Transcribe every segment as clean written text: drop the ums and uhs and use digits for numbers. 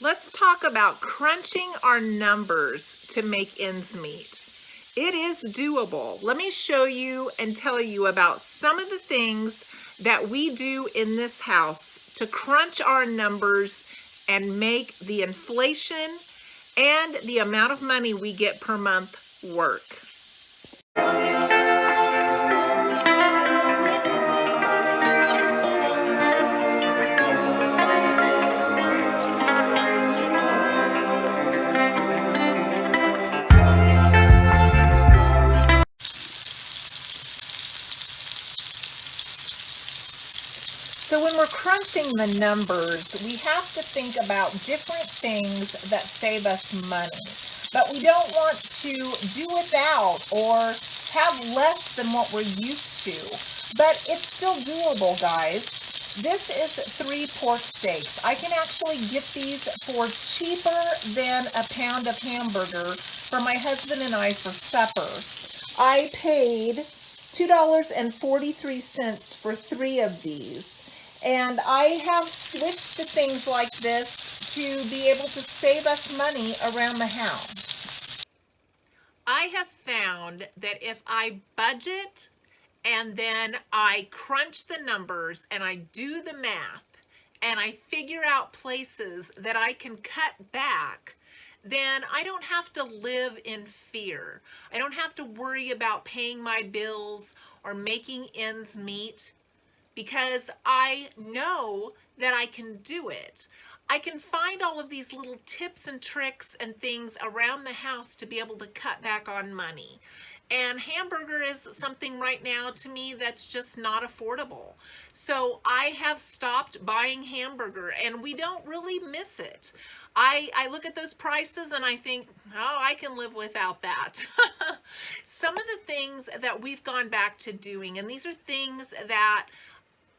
Let's talk about crunching our numbers to make ends meet. It is doable. Let me show you and tell you about some of the things that we do in this house to crunch our numbers and make the inflation and the amount of money we get per month work. So when we're crunching the numbers, we have to think about different things that save us money. But we don't want to do without or have less than what we're used to. But it's still doable, guys. This is 3 pork steaks. I can actually get these for cheaper than a pound of hamburger for my husband and I for supper. I paid $2.43 for 3 of these. And I have switched to things like this to be able to save us money around the house. I have found that if I budget and then I crunch the numbers and I do the math and I figure out places that I can cut back, then I don't have to live in fear. I don't have to worry about paying my bills or making ends meet, because I know that I can do it. I can find all of these little tips and tricks and things around the house to be able to cut back on money. And hamburger is something right now to me that's just not affordable. So I have stopped buying hamburger and we don't really miss it. I look at those prices and I think, oh, I can live without that. Some of the things that we've gone back to doing, and these are things that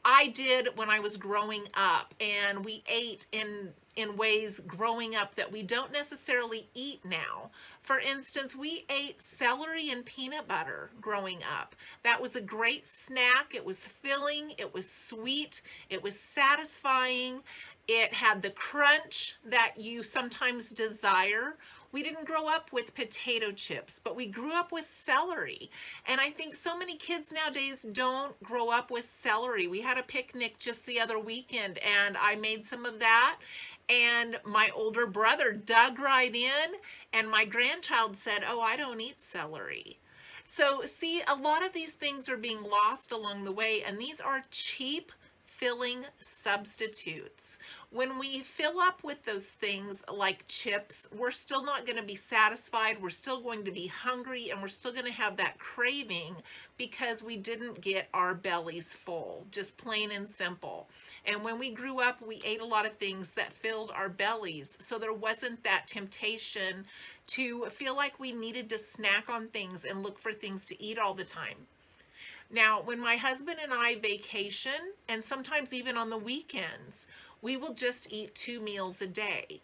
I did when I was growing up, and we ate in ways growing up that we don't necessarily eat now. For instance, we ate celery and peanut butter growing up. That was a great snack. It was filling, it was sweet, it was satisfying. It had the crunch that you sometimes desire. We didn't grow up with potato chips, but we grew up with celery. And I think so many kids nowadays don't grow up with celery. We had a picnic just the other weekend and I made some of that. And my older brother dug right in and my grandchild said, oh, I don't eat celery. So see, a lot of these things are being lost along the way, and these are cheap filling substitutes. When we fill up with those things like chips, we're still not going to be satisfied. We're still going to be hungry, and we're still going to have that craving because we didn't get our bellies full, just plain and simple. And when we grew up, we ate a lot of things that filled our bellies. So there wasn't that temptation to feel like we needed to snack on things and look for things to eat all the time. Now, when my husband and I vacation, and sometimes even on the weekends, we will just eat 2 meals a day.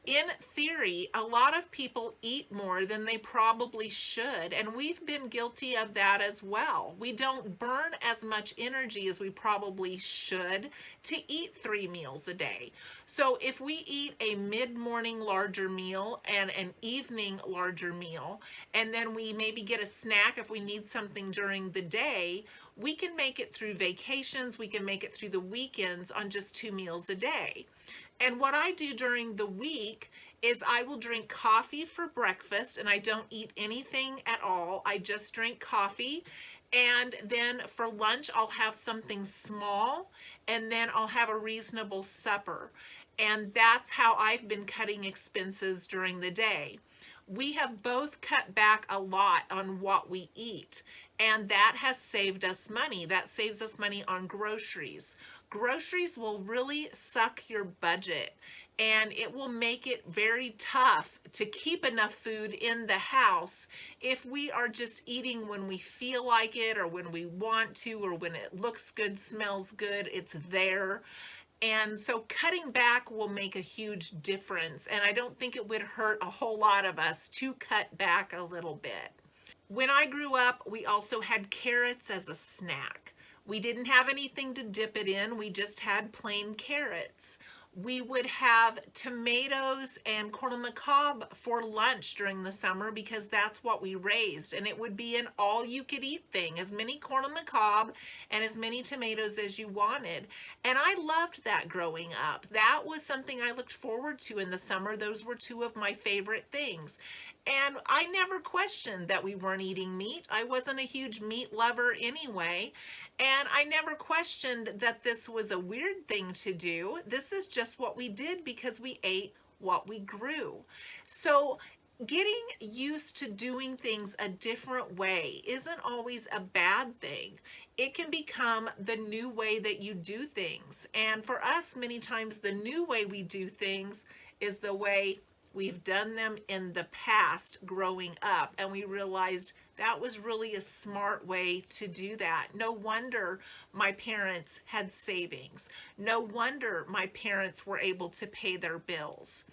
In theory, a lot of people eat more than they probably should, and we've been guilty of that as well. We don't burn as much energy as we probably should to eat 3 meals a day. So if we eat a mid-morning larger meal and an evening larger meal, and then we maybe get a snack if we need something during the day, we can make it through vacations, we can make it through the weekends on just 2 meals a day. And what I do during the week is I will drink coffee for breakfast, and I don't eat anything at all. I just drink coffee. And then for lunch, I'll have something small, and then I'll have a reasonable supper. And that's how I've been cutting expenses during the day. We have both cut back a lot on what we eat, and that has saved us money. That saves us money on groceries. Groceries will really suck your budget, and it will make it very tough to keep enough food in the house if we are just eating when we feel like it, or when we want to, or when it looks good, smells good, it's there. And so cutting back will make a huge difference, and I don't think it would hurt a whole lot of us to cut back a little bit. When I grew up, we also had carrots as a snack. We didn't have anything to dip it in. We just had plain carrots. We would have tomatoes and corn on the cob for lunch during the summer because that's what we raised. And it would be an all-you-could-eat thing, as many corn on the cob and as many tomatoes as you wanted. And I loved that growing up. That was something I looked forward to in the summer. Those were two of my favorite things. And I never questioned that we weren't eating meat. I wasn't a huge meat lover anyway. And I never questioned that this was a weird thing to do. This is just what we did because we ate what we grew. So getting used to doing things a different way isn't always a bad thing. It can become the new way that you do things. And for us, many times the new way we do things is the way we've done them in the past growing up, and we realized that was really a smart way to do that. No wonder my parents had savings. No wonder my parents were able to pay their bills.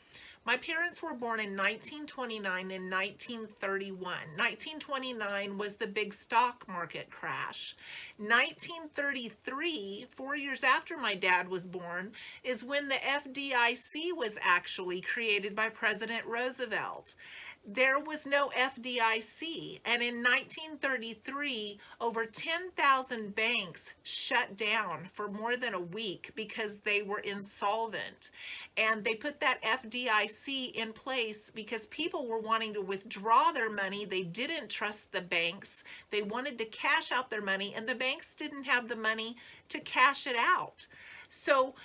My parents were born in 1929 and 1931. 1929 was the big stock market crash. 1933, 4 years after my dad was born, is when the FDIC was actually created by President Roosevelt. There was no FDIC, and in 1933, over 10,000 banks shut down for more than a week because they were insolvent. And they put that FDIC in place because people were wanting to withdraw their money. They didn't trust the banks. They wanted to cash out their money, and the banks didn't have the money to cash it out. So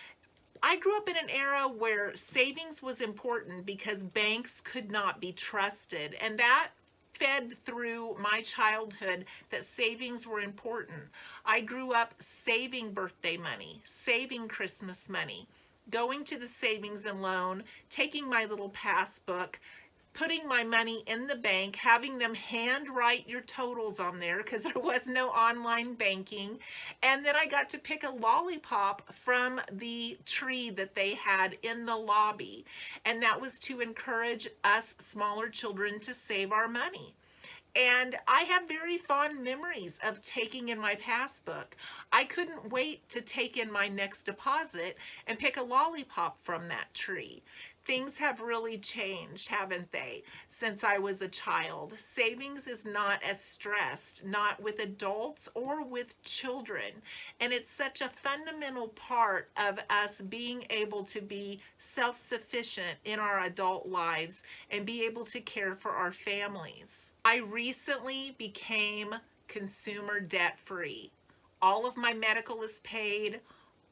I grew up in an era where savings was important because banks could not be trusted, and that fed through my childhood that savings were important. I grew up saving birthday money, saving Christmas money, going to the savings and loan, taking my little passbook, putting my money in the bank, having them handwrite your totals on there because there was no online banking. And then I got to pick a lollipop from the tree that they had in the lobby. And that was to encourage us smaller children to save our money. And I have very fond memories of taking in my passbook. I couldn't wait to take in my next deposit and pick a lollipop from that tree. Things have really changed, haven't they, since I was a child? Savings is not as stressed, not with adults or with children. And it's such a fundamental part of us being able to be self-sufficient in our adult lives and be able to care for our families. I recently became consumer debt-free. All of my medical is paid.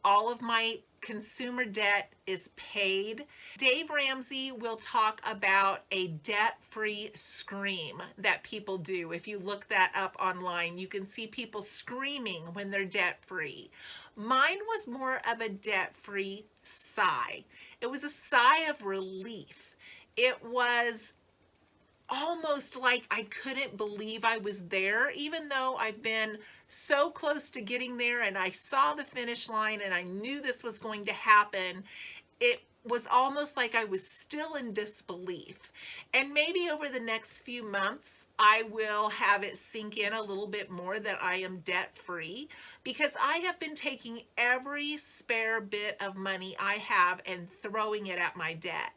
All of my consumer debt is paid. Dave Ramsey will talk about a debt-free scream that people do. If you look that up online, you can see people screaming when they're debt-free. Mine was more of a debt-free sigh. It was a sigh of relief. It was almost like I couldn't believe I was there, even though I've been so close to getting there and I saw the finish line and I knew this was going to happen. It was almost like I was still in disbelief. And maybe over the next few months, I will have it sink in a little bit more that I am debt-free, because I have been taking every spare bit of money I have and throwing it at my debt.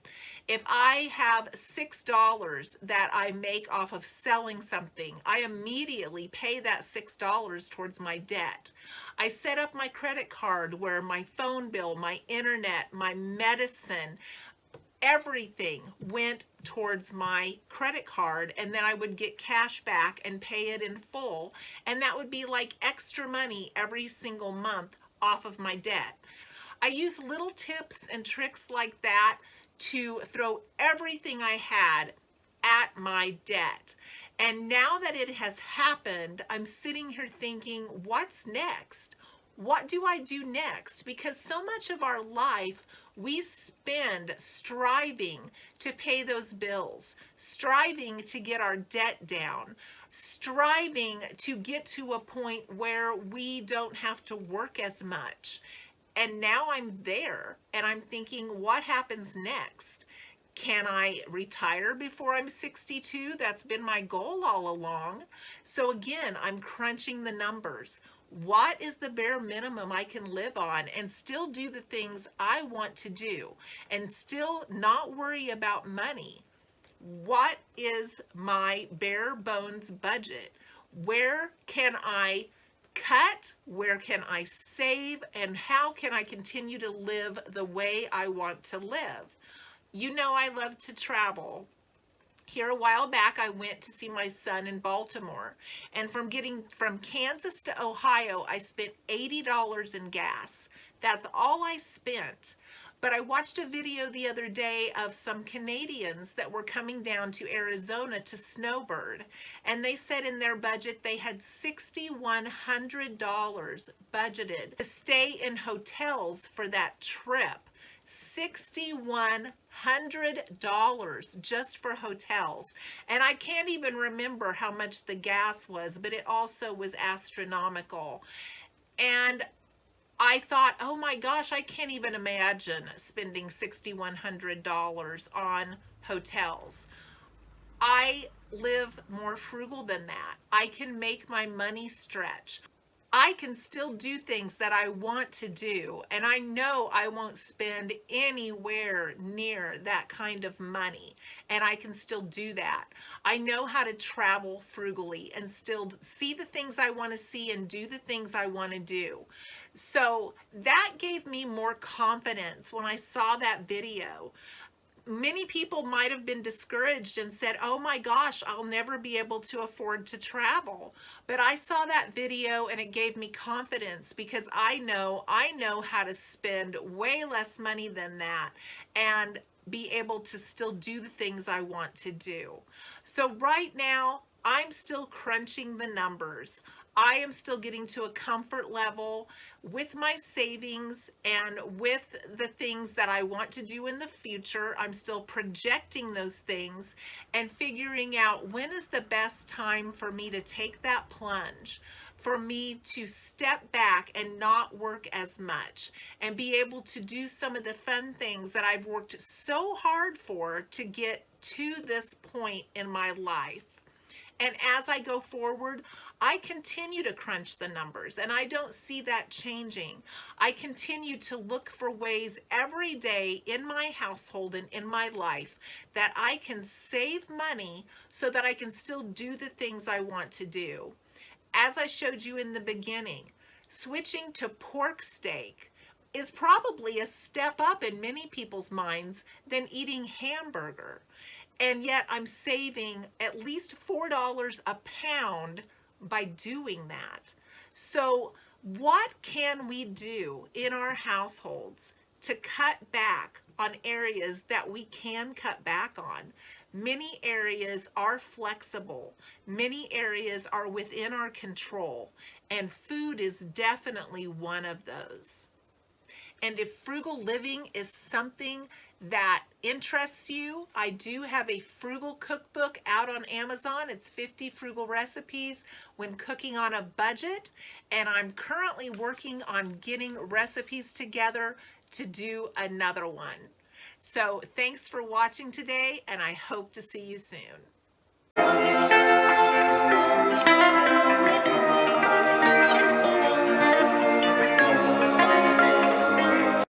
If I have $6 that I make off of selling something, I immediately pay that $6 towards my debt. I set up my credit card where my phone bill, my internet, my medicine, everything went towards my credit card, and then I would get cash back and pay it in full, and that would be like extra money every single month off of my debt. I use little tips and tricks like that to throw everything I had at my debt. And now that it has happened, I'm sitting here thinking, what's next? What do I do next? Because so much of our life we spend striving to pay those bills, striving to get our debt down, striving to get to a point where we don't have to work as much. And now I'm there and I'm thinking, what happens next? Can I retire before I'm 62? That's been my goal all along. So again, I'm crunching the numbers. What is the bare minimum I can live on and still do the things I want to do and still not worry about money? What is my bare bones budget? Where can I cut? Where can I save? And how can I continue to live the way I want to live? You know, I love to travel. Here a while back, I went to see my son in Baltimore, and from getting from Kansas to Ohio, I spent $80 in gas. That's all I spent. But I watched a video the other day of some Canadians that were coming down to Arizona to snowbird, and they said in their budget they had $6,100 budgeted to stay in hotels for that trip. $6,100 just for hotels. And I can't even remember how much the gas was, but it also was astronomical. And I thought, oh my gosh, I can't even imagine spending $6,100 on hotels. I live more frugal than that. I can make my money stretch. I can still do things that I want to do, and I know I won't spend anywhere near that kind of money, and I can still do that. I know how to travel frugally and still see the things I want to see and do the things I want to do. So that gave me more confidence when I saw that video. Many people might have been discouraged and said, oh my gosh, I'll never be able to afford to travel. But I saw that video and it gave me confidence because I know how to spend way less money than that and be able to still do the things I want to do. So right now, I'm still crunching the numbers. I am still getting to a comfort level with my savings and with the things that I want to do in the future. I'm still projecting those things and figuring out when is the best time for me to take that plunge, for me to step back and not work as much and be able to do some of the fun things that I've worked so hard for to get to this point in my life. And as I go forward, I continue to crunch the numbers and I don't see that changing. I continue to look for ways every day in my household and in my life that I can save money so that I can still do the things I want to do. As I showed you in the beginning, switching to pork steak is probably a step up in many people's minds than eating hamburger. And yet I'm saving at least $4 a pound by doing that. So what can we do in our households to cut back on areas that we can cut back on? Many areas are flexible. Many areas are within our control, and food is definitely one of those. And if frugal living is something that interests you, I do have a frugal cookbook out on Amazon. It's 50 frugal recipes when cooking on a budget. And I'm currently working on getting recipes together to do another one. So thanks for watching today, and I hope to see you soon.